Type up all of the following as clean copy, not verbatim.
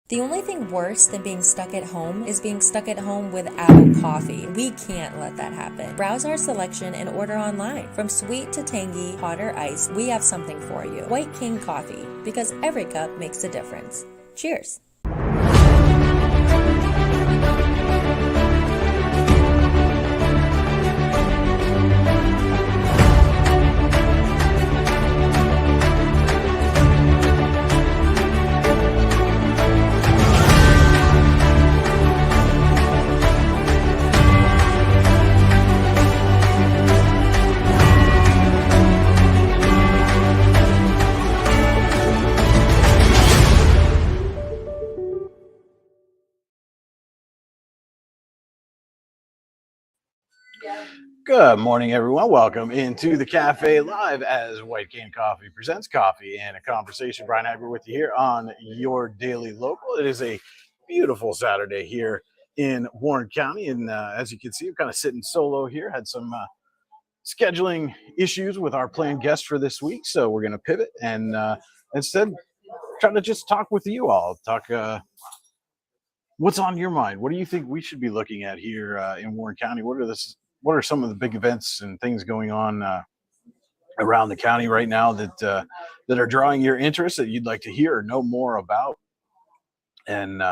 The only thing worse than being stuck at home is being stuck at home without coffee. We can't let that happen. Browse our selection and order online. From sweet to tangy, hot or iced, we have something for you. White King Coffee, because every cup makes a difference. Cheers. Good morning, everyone. Welcome into the Cafe Live as White Cane Coffee presents Coffee and a Conversation. Brian Agber with you here on your daily local. It is a beautiful Saturday here in Warren County, and as you can see, I'm kind of sitting solo here. Had some scheduling issues with our planned guest for this week, so we're going to pivot and instead try to just talk with you all. Talk what's on your mind. What do you think we should be looking at here in Warren County? What are some of the big events and things going on around the county right now that are drawing your interest that you'd like to hear or know more about? And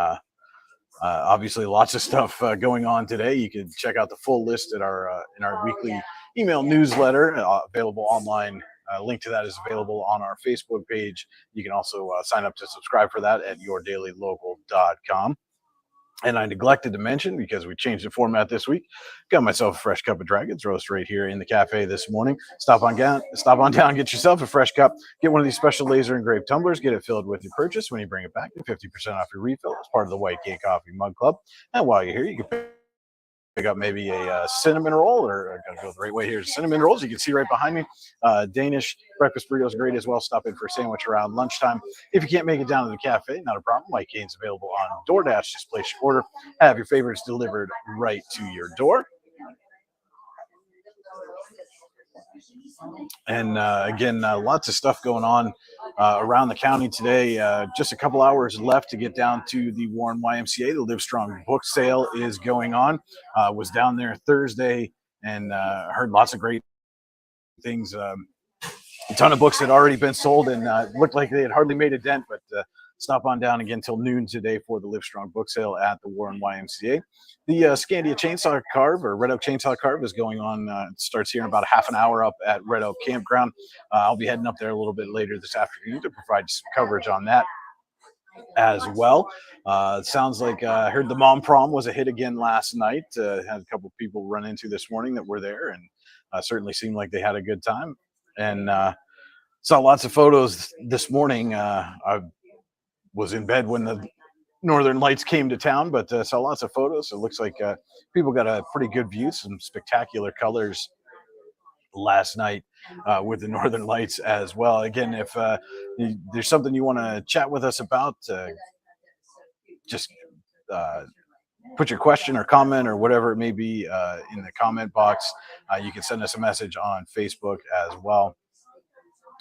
obviously, lots of stuff going on today. You can check out the full list at our in our weekly email newsletter, available online. Link to that is available on our Facebook page. You can also sign up to subscribe for that at yourdailylocal.com. And I neglected to mention, because we changed the format this week, got myself a fresh cup of Dragon's Roast right here in the cafe this morning. Stop on down, get yourself a fresh cup, get one of these special laser engraved tumblers, get it filled with your purchase. When you bring it back, get 50% off your refill as part of the White Cane Coffee Mug Club. And while you're here, you can pick up maybe a cinnamon roll, or I gotta go the right way here. Cinnamon rolls, you can see right behind me. Danish breakfast burritos are great as well. Stop in for a sandwich around lunchtime. If you can't make it down to the cafe, not a problem. White Cane's available on DoorDash. Just place your order, have your favorites delivered right to your door. And again, lots of stuff going on around the county today. Just a couple hours left to get down to the Warren YMCA. The Livestrong book sale is going on. Was down there Thursday and heard lots of great things. A ton of books had already been sold and looked like they had hardly made a dent, but stop on down again till noon today for the Livestrong book sale at the Warren YMCA. The Scandia Chainsaw Carve, or Red Oak Chainsaw Carve, is going on. It starts here in about a half an hour up at Red Oak Campground. I'll be heading up there a little bit later this afternoon to provide some coverage on that as well. Sounds like I heard the Mom Prom was a hit again last night. Had a couple of people run into this morning that were there, and certainly seemed like they had a good time. And saw lots of photos this morning. I was in bed when the Northern Lights came to town, but saw lots of photos. It looks like people got a pretty good view, some spectacular colors last night with the Northern Lights as well. Again, if there's something you want to chat with us about, just put your question or comment or whatever it may be in the comment box. You can send us a message on Facebook as well.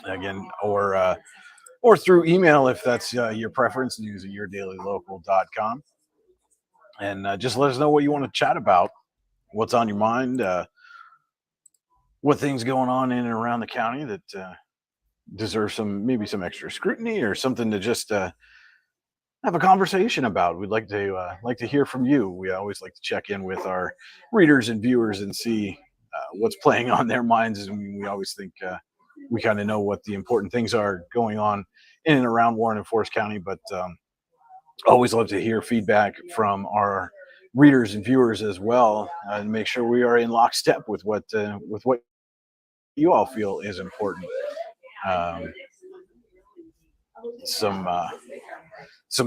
Again, or through email if that's your preference, news@yourdailylocal.com. And just let us know what you want to chat about, what's on your mind, what things going on in and around the county that deserve maybe some extra scrutiny, or something to just have a conversation about. We'd like to hear from you. We always like to check in with our readers and viewers and see what's playing on their minds. And we always think we kind of know what the important things are going on in and around Warren and Forest County, but always love to hear feedback from our readers and viewers as well, and make sure we are in lockstep with what you all feel is important. Some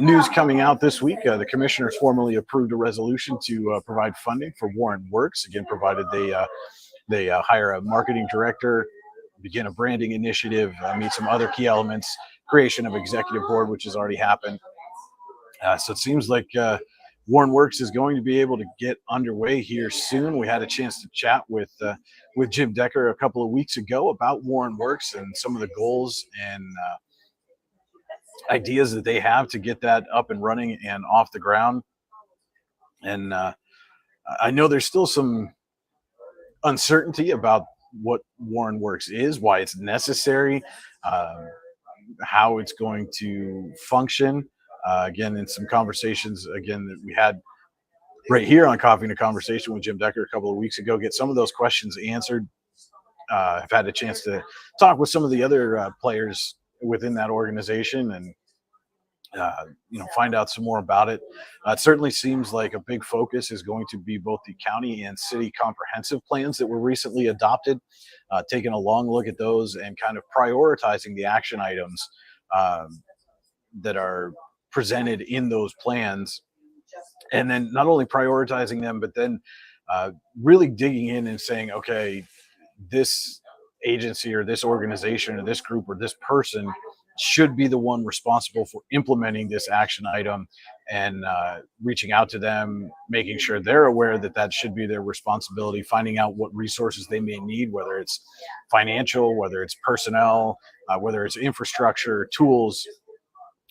news coming out this week. The commissioners formally approved a resolution to provide funding for Warren Works. Again, provided they hire a marketing director, begin a branding initiative, meet some other key elements, creation of executive board, which has already happened. So it seems like Warren Works is going to be able to get underway here soon. We had a chance to chat with Jim Decker a couple of weeks ago about Warren Works and some of the goals and ideas that they have to get that up and running and off the ground. And I know there's still some uncertainty about what Warren Works is, why it's necessary, uh, how it's going to function. Again, in some conversations again that we had right here on Coffee and a Conversation with Jim Decker a couple of weeks ago, get some of those questions answered. I've had a chance to talk with some of the other players within that organization and find out some more about it. It certainly seems like a big focus is going to be both the county and city comprehensive plans that were recently adopted, taking a long look at those and kind of prioritizing the action items that are presented in those plans. And then not only prioritizing them, but then really digging in and saying, okay, this agency or this organization or this group or this person should be the one responsible for implementing this action item, and reaching out to them, making sure they're aware that that should be their responsibility, finding out what resources they may need, whether it's financial, whether it's personnel, whether it's infrastructure, tools,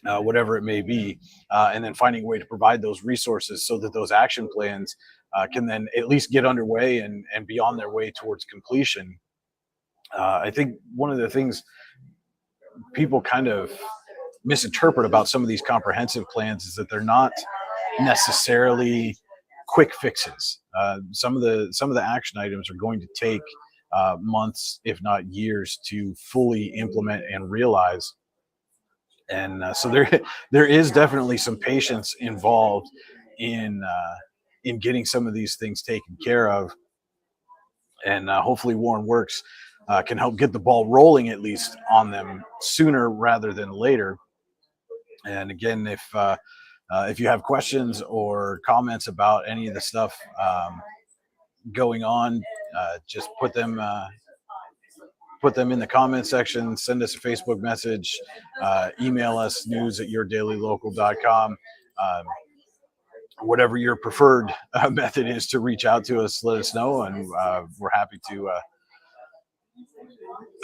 whatever it may be, and then finding a way to provide those resources so that those action plans can then at least get underway and be on their way towards completion. I think one of the things people kind of misinterpret about some of these comprehensive plans is that they're not necessarily quick fixes. Some of the action items are going to take months, if not years, to fully implement and realize. And so there is definitely some patience involved in getting some of these things taken care of, and hopefully Warren Works can help get the ball rolling at least on them sooner rather than later. And again, if you have questions or comments about any of the stuff going on, just put them in the comment section. Send us a Facebook message, email us news@yourdailylocal.com. Whatever your preferred method is to reach out to us, let us know, and we're happy to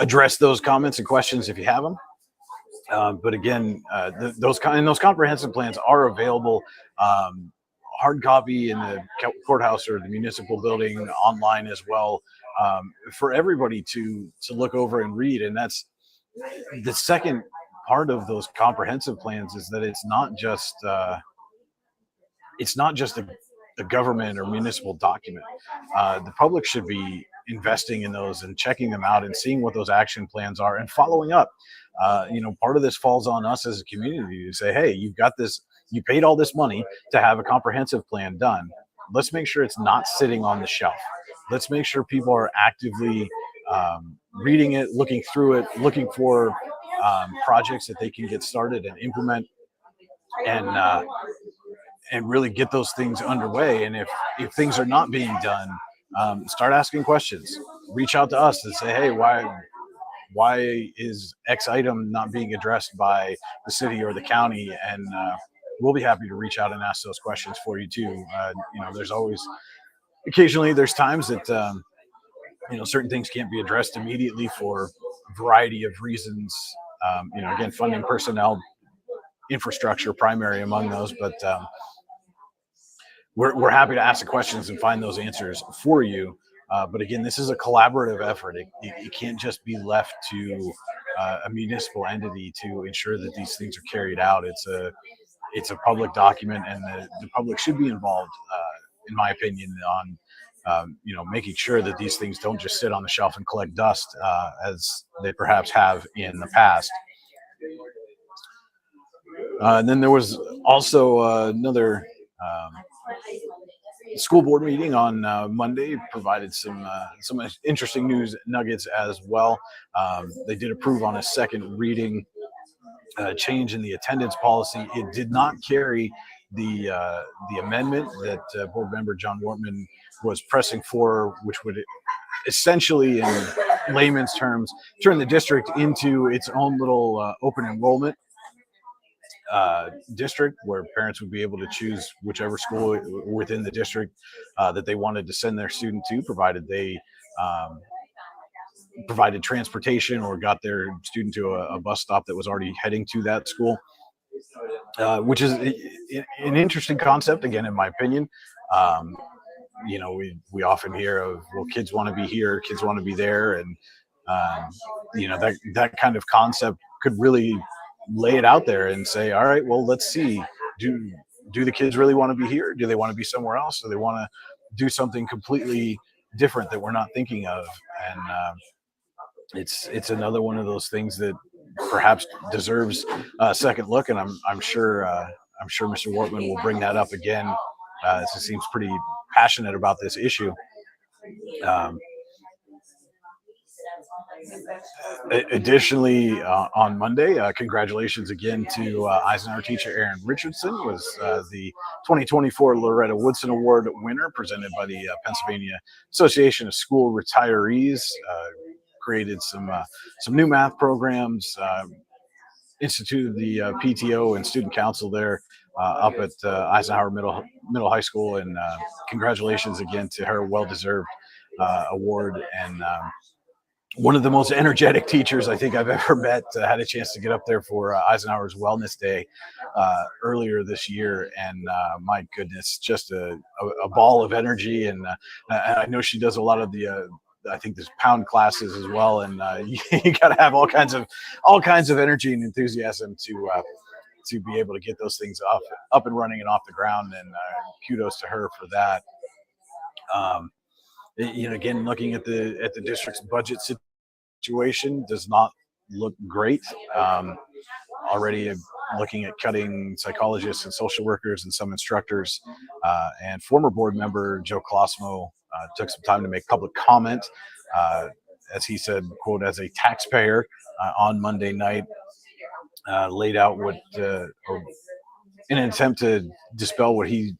address those comments and questions if you have them. But again, those comprehensive plans are available, hard copy in the courthouse or the municipal building, online as well, for everybody to look over and read. And that's the second part of those comprehensive plans, is that it's not just a government or municipal document. The public should be investing in those and checking them out and seeing what those action plans are and following up. Part of this falls on us as a community to say, hey, you've got this, you paid all this money to have a comprehensive plan done. Let's make sure it's not sitting on the shelf. Let's make sure people are actively reading it, looking through it, looking for projects that they can get started and implement, and really get those things underway. And if things are not being done, start asking questions. Reach out to us and say, hey, why is X item not being addressed by the city or the county? And we'll be happy to reach out and ask those questions for you too. There's always, occasionally there's times that certain things can't be addressed immediately for a variety of reasons. Again, funding, personnel, infrastructure, primary among those. But we're happy to ask the questions and find those answers for you. But again, this is a collaborative effort. It can't just be left to a municipal entity to ensure that these things are carried out. It's a public document, and the public should be involved, in my opinion, on making sure that these things don't just sit on the shelf and collect dust, as they perhaps have in the past. And then there was also another school board meeting on Monday, provided some interesting news nuggets as well. They did approve on a second reading change in the attendance policy. It did not carry the amendment that board member John Wortman was pressing for, which would essentially, in layman's terms, turn the district into its own little open enrollment district, where parents would be able to choose whichever school within the district that they wanted to send their student to, provided they provided transportation or got their student to a bus stop that was already heading to that school. which is an interesting concept, again, in my opinion. Um, we often hear of, well, kids want to be here, kids want to be there, and um, that kind of concept could really lay it out there and say, all right, well, let's see, do do the kids really want to be here? Do they want to be somewhere else? Do they want to do something completely different that we're not thinking of? And it's another one of those things that perhaps deserves a second look, and I'm sure Mr. Wortman will bring that up again. He seems pretty passionate about this issue. Um, Additionally, on Monday, congratulations again to Eisenhower teacher Aaron Richardson, was the 2024 Loretta Woodson Award winner, presented by the Pennsylvania Association of School Retirees. Created some new math programs, instituted the PTO and student council there up at Eisenhower Middle High School, and congratulations again to her, well deserved award. And one of the most energetic teachers I think I've ever met. Had a chance to get up there for Eisenhower's Wellness Day earlier this year, and my goodness, just a ball of energy. And I know she does a lot of the I think there's pound classes as well, and you got to have all kinds of energy and enthusiasm to be able to get those things up and running and off the ground. And kudos to her for that. Again, looking at the district's budget situation does not look great. Already looking at cutting psychologists and social workers and some instructors. And former board member Joe Colosimo took some time to make public comment, as he said, quote, as a taxpayer on Monday night, laid out what, in an attempt to dispel what he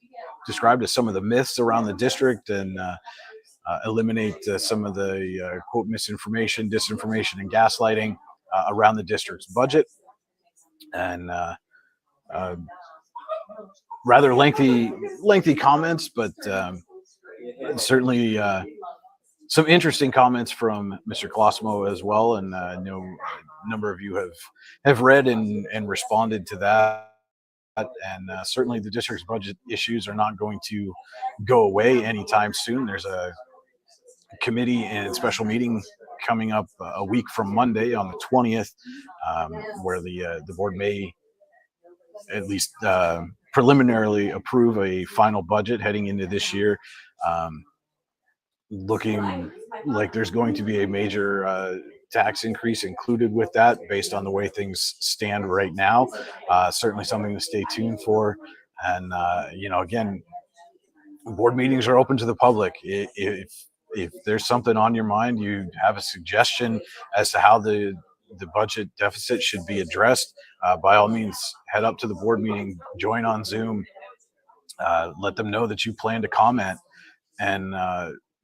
described as some of the myths around the district, and eliminate some of the quote misinformation, disinformation, and gaslighting around the district's budget. And rather lengthy comments, but certainly some interesting comments from Mr. Colosimo as well. And I know a number of you have read and responded to that. And certainly the district's budget issues are not going to go away anytime soon. There's a committee and special meeting coming up a week from Monday on the 20th, where the board may at least preliminarily approve a final budget heading into this year. Looking like there's going to be a major tax increase included with that, based on the way things stand right now. Certainly something to stay tuned for. And again, board meetings are open to the public. If there's something on your mind, you have a suggestion as to how the budget deficit should be addressed, by all means, head up to the board meeting, join on Zoom, let them know that you plan to comment, and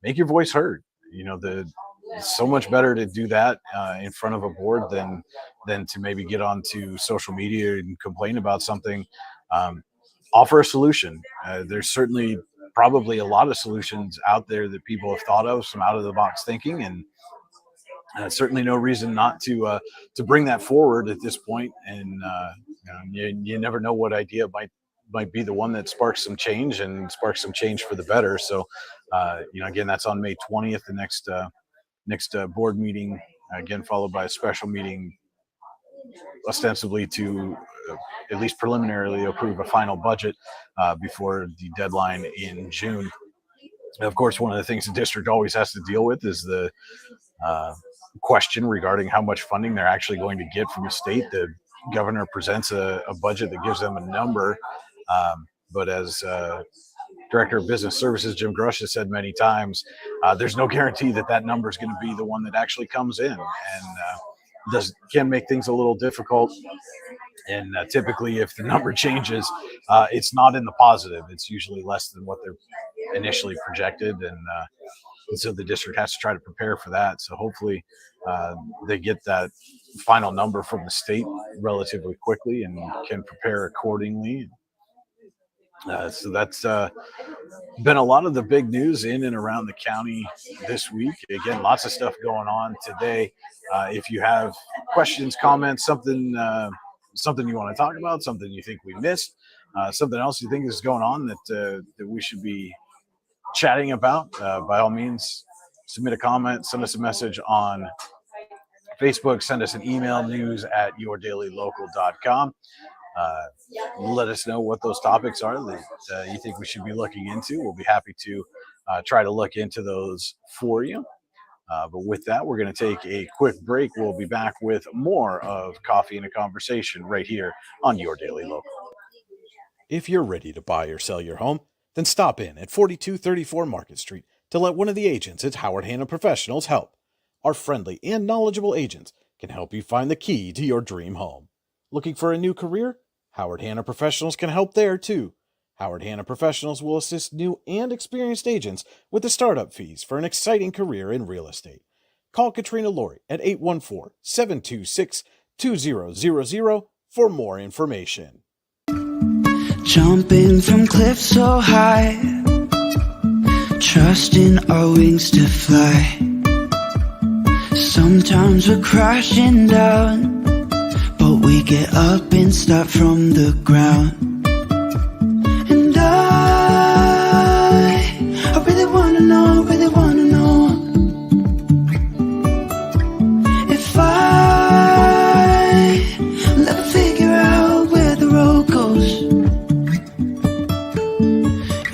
make your voice heard. It's so much better to do that in front of a board than to maybe get onto social media and complain about something. Offer a solution. There's certainly probably a lot of solutions out there that people have thought of, some out of the box thinking, and certainly no reason not to bring that forward at this point. And you never know what idea might be the one that sparks some change for the better. So again, that's on May 20th, the next board meeting, again followed by a special meeting, ostensibly to at least preliminarily approve a final budget before the deadline in June. Of course, one of the things the district always has to deal with is the question regarding how much funding they're actually going to get from the state. The governor presents a budget that gives them a number, but as Director of Business Services Jim Grush has said many times, there's no guarantee that number is going to be the one that actually comes in, and can make things a little difficult. And typically, if the number changes, it's not in the positive. It's usually less than what they're initially projected, and so the district has to try to prepare for that. So hopefully, they get that final number from the state relatively quickly and can prepare accordingly. So that's been a lot of the big news in and around the county this week. Again, lots of stuff going on today. If you have questions, comments, something something you want to talk about, something you think we missed, something else you think is going on that we should be chatting about, by all means, submit a comment, send us a message on Facebook, send us an email, news@yourdailylocal.com. Let us know what those topics are that you think we should be looking into. We'll be happy to try to look into those for you. But with that, we're going to take a quick break. We'll be back with more of Coffee and a Conversation right here on Your Daily Local. If you're ready to buy or sell your home, then stop in at 4234 Market Street to let one of the agents at Howard Hanna Professionals help. Our friendly and knowledgeable agents can help you find the key to your dream home. Looking for a new career? Howard Hanna Professionals can help there too. Howard Hanna Professionals will assist new and experienced agents with the startup fees for an exciting career in real estate. Call Katrina Laurie at 814-726-2000 for more information. Jumping from cliffs so high, trusting our wings to fly. Sometimes we're crashing down, but we get up and start from the ground. And I really wanna know, if I'll ever figure out where the road goes.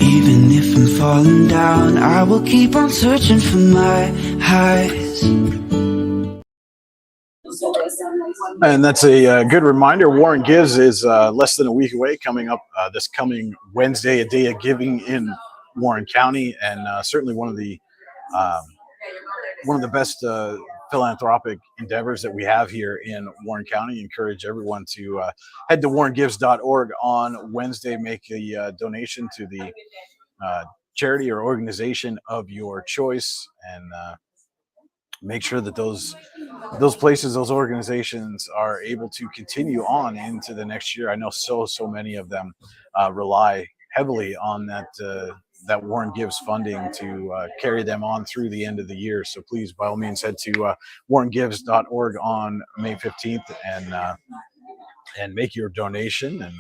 Even if I'm falling down, I will keep on searching for my highs. And that's a good reminder. Warren Gives is less than a week away, coming up this coming Wednesday, a day of giving in Warren County, and certainly one of the best philanthropic endeavors that we have here in Warren County. Encourage everyone to head to warrengives.org on Wednesday, make a donation to the charity or organization of your choice, and make sure that those places, those organizations are able to continue on into the next year. I know so many of them rely heavily on that Warren Gives funding to carry them on through the end of the year. So please, by all means, head to warrengives.org on May 15th and make your donation. And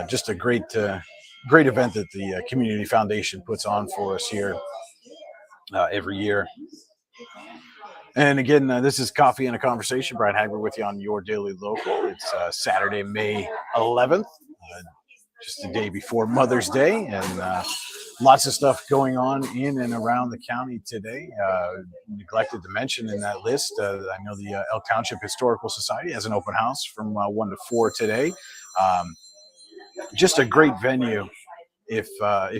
just a great event that the Community Foundation puts on for us here every year. And again, this is Coffee and a Conversation. Brian Hagberg with you on Your Daily Local. It's Saturday, May 11th, just the day before Mother's Day, and lots of stuff going on in and around the county today. Neglected to mention in that list, I know the Elk Township Historical Society has an open house from 1 to 4 today. Just a great venue. If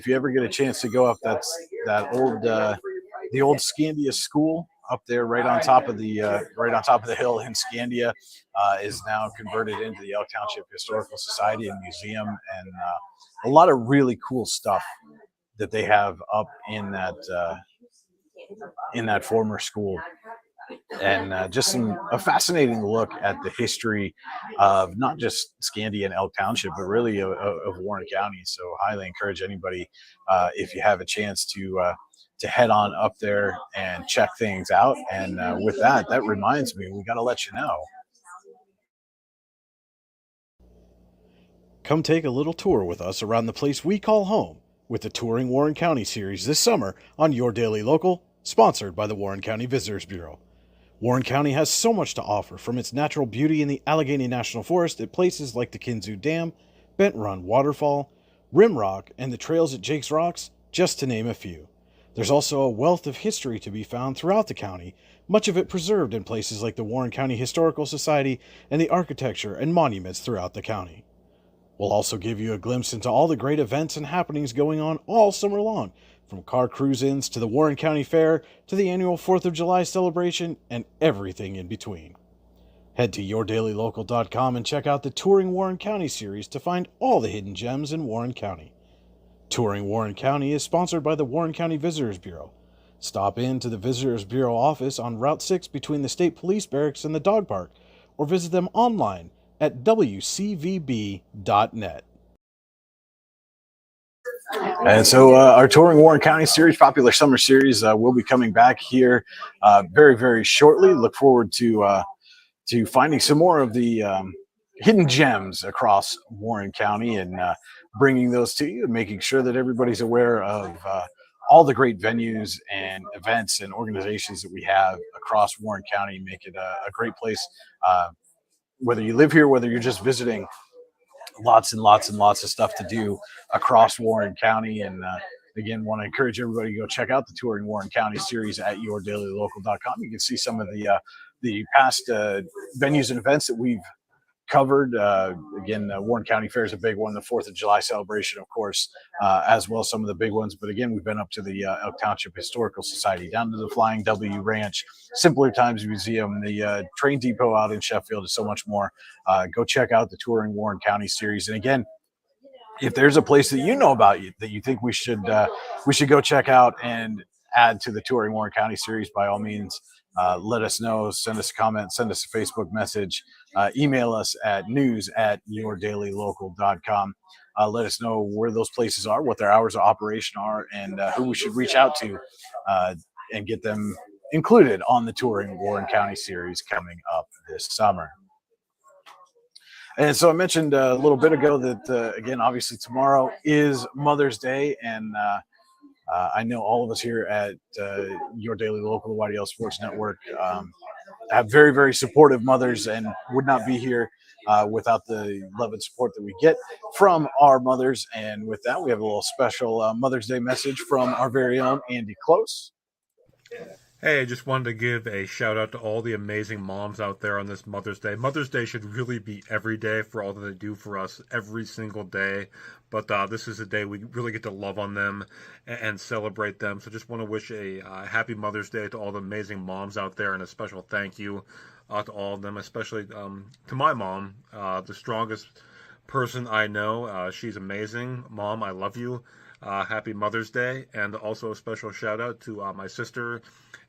you ever get a chance to go up, that's that old the old Scandia School up there, right on top of the hill in Scandia, is now converted into the Elk Township Historical Society and Museum, and a lot of really cool stuff that they have up in that former school, and just a fascinating look at the history of not just Scandia and Elk Township, but really of Warren County. So highly encourage anybody, if you have a chance to head on up there and check things out. And with that reminds me, we got to let you know. Come take a little tour with us around the place we call home with the Touring Warren County series this summer on Your Daily Local, sponsored by the Warren County Visitors Bureau. Warren County has so much to offer, from its natural beauty in the Allegheny National Forest at places like the Kinzoo Dam, Bent Run Waterfall, Rim Rock, and the trails at Jake's Rocks, just to name a few. There's also a wealth of history to be found throughout the county, much of it preserved in places like the Warren County Historical Society and the architecture and monuments throughout the county. We'll also give you a glimpse into all the great events and happenings going on all summer long, from car cruise-ins to the Warren County Fair to the annual 4th of July celebration and everything in between. Head to yourdailylocal.com and check out the Touring Warren County series to find all the hidden gems in Warren County. Touring Warren County is sponsored by the Warren County Visitors Bureau. Stop in to the Visitors Bureau office on Route 6 between the State Police Barracks and the Dog Park, or visit them online at wcvb.net. And so our Touring Warren County series, popular summer series, will be coming back here very, very shortly. Look forward to to finding some more of the hidden gems across Warren County and bringing those to you and making sure that everybody's aware of all the great venues and events and organizations that we have across Warren County. Make it a great place. Whether you live here, whether you're just visiting, lots and lots and lots of stuff to do across Warren County. And again, want to encourage everybody to go check out the Touring Warren County series at yourdailylocal.com. You can see some of the past venues and events that we've covered. Again, Warren County Fair is a big one, the 4th of July celebration, of course, as well as some of the big ones. But again, we've been up to the Elk Township Historical Society, down to the Flying W Ranch, Simpler Times Museum, the train depot out in Sheffield, and so much more. Go check out the Touring Warren County series. And again, if there's a place that you know about that you think we should go check out and add to the Touring Warren County series, by all means, let us know. Send us a comment, send us a Facebook message, email us at news@yourdailylocal.com. Let us know where those places are, what their hours of operation are, and who we should reach out to and get them included on the Touring Warren County series coming up this summer. And so I mentioned a little bit ago that, again, obviously tomorrow is Mother's Day, and I know all of us here at Your Daily Local, the YDL Sports Network, have very, very supportive mothers and would not be here without the love and support that we get from our mothers. And with that, we have a little special Mother's Day message from our very own Andy Close. Hey, I just wanted to give a shout out to all the amazing moms out there on this Mother's Day. Mother's Day should really be every day for all that they do for us every single day. But this is a day we really get to love on them and celebrate them. So just want to wish a happy Mother's Day to all the amazing moms out there, and a special thank you to all of them, especially to my mom, the strongest person I know. She's amazing. Mom, I love you. Happy Mother's Day. And also a special shout out to my sister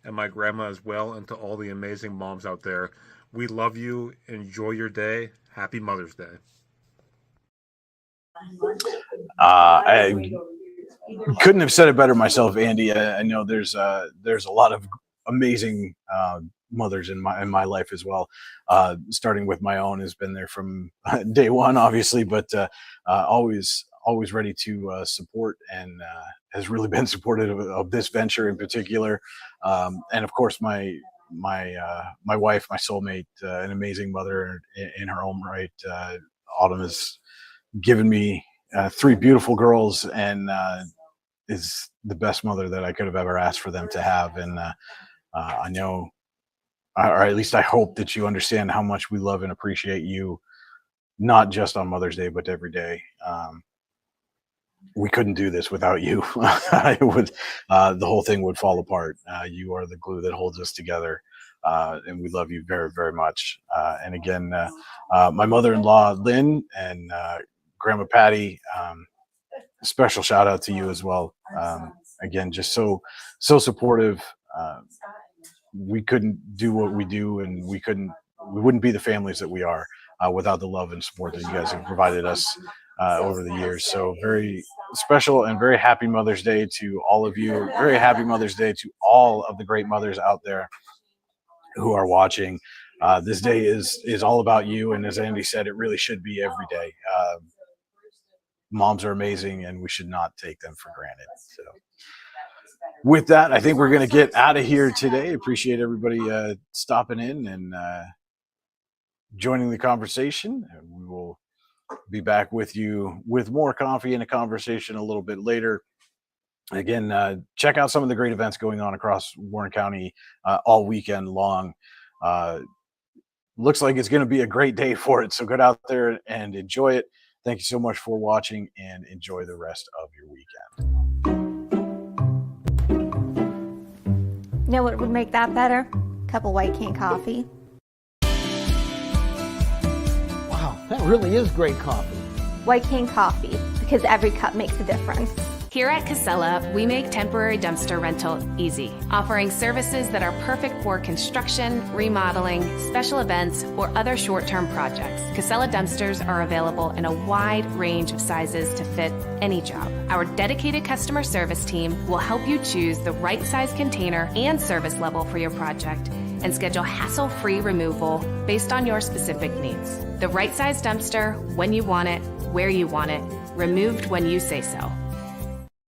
and my grandma as well, and to all the amazing moms out there. We love you. Enjoy your day. Happy Mother's Day. I couldn't have said it better myself, Andy. I know there's a lot of amazing mothers in my life as well. Starting with my own, has been there from day one, obviously, but always ready to support, and has really been supportive of this venture in particular. And of course, my wife, my soulmate, an amazing mother in her own right. Autumn has given me 3 beautiful girls, and is the best mother that I could have ever asked for them to have. And I know, or at least I hope, that you understand how much we love and appreciate you, not just on Mother's Day, but every day. We couldn't do this without you. The whole thing would fall apart. You are the glue that holds us together, and we love you very, very much. And again, my mother-in-law, Lynn, and Grandma Patty, special shout out to you as well. Again, just so supportive. We couldn't do what we do, and we wouldn't be the families that we are without the love and support that you guys have provided us over the years. So very special and very happy Mother's Day to all of you. Very happy Mother's Day to all of the great mothers out there who are watching. This day is all about you, and as Andy said, it really should be every day. Moms are amazing, and we should not take them for granted. So with that, I think we're going to get out of here today. Appreciate everybody stopping in and joining the conversation. We will be back with you with more coffee and a conversation a little bit later. Again, check out some of the great events going on across Warren County all weekend long. Looks like it's going to be a great day for it, so get out there and enjoy it. Thank you so much for watching, and enjoy the rest of your weekend. You know what would make that better? A cup of White Cane coffee. Wow, that really is great coffee. White Cane coffee, because every cup makes a difference. Here at Casella, we make temporary dumpster rental easy, offering services that are perfect for construction, remodeling, special events, or other short-term projects. Casella dumpsters are available in a wide range of sizes to fit any job. Our dedicated customer service team will help you choose the right size container and service level for your project, and schedule hassle-free removal based on your specific needs. The right size dumpster, when you want it, where you want it, removed when you say so.